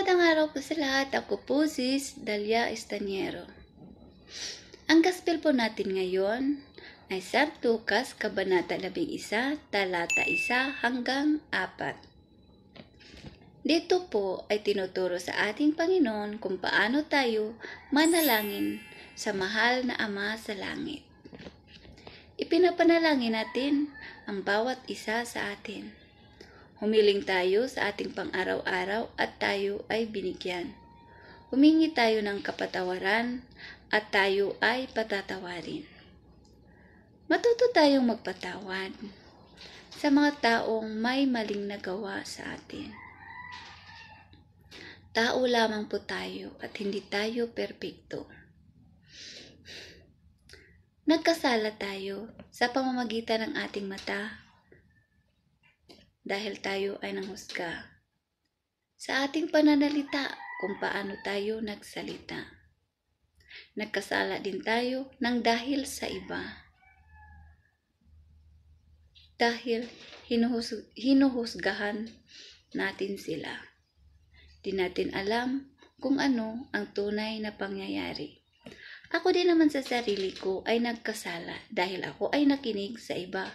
Magandang araw po sa lahat. Ako po si Dalia Estaniero. Ang gospel po natin ngayon ay San Lucas, Kabanata 11, Talata 1 hanggang 4. Dito po ay tinuturo sa ating Panginoon kung paano tayo manalangin sa mahal na Ama sa langit. Ipinapanalangin natin ang bawat isa sa atin. Humiling tayo sa ating pang-araw-araw at tayo ay binigyan. Humingi tayo ng kapatawaran at tayo ay patatawarin. Matuto tayong magpatawad sa mga taong may maling nagawa sa atin. Tao lamang po tayo at hindi tayo perpekto. Nagkasala tayo sa pamamagitan ng ating mata dahil tayo ay nanghusga sa ating pananalita kung paano tayo nagsalita. Nagkasala din tayo ng dahil sa iba. Dahil hinuhusgahan natin sila. Di natin alam kung ano ang tunay na pangyayari. Ako din naman sa sarili ko ay nagkasala dahil ako ay nakinig sa iba.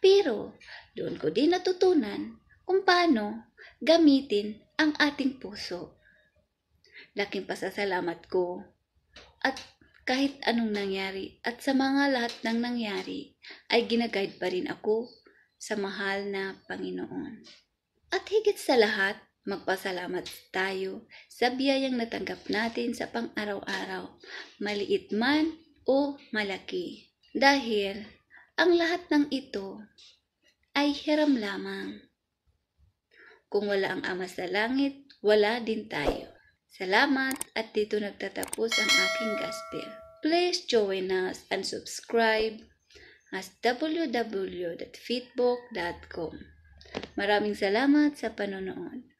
Pero doon ko din natutunan kung paano gamitin ang ating puso. Laking pasasalamat ko at kahit anong nangyari at sa mga lahat ng nangyari ay ginaguide pa rin ako sa mahal na Panginoon. At higit sa lahat, magpasalamat tayo sa biyayang natanggap natin sa pang-araw-araw, maliit man o malaki. Dahil ang lahat ng ito ay hiram lamang. Kung wala ang Ama sa langit, wala din tayo. Salamat at dito nagtatapos ang aking gospel. Please join us and subscribe as www.fitbook.com. Maraming salamat sa panonood.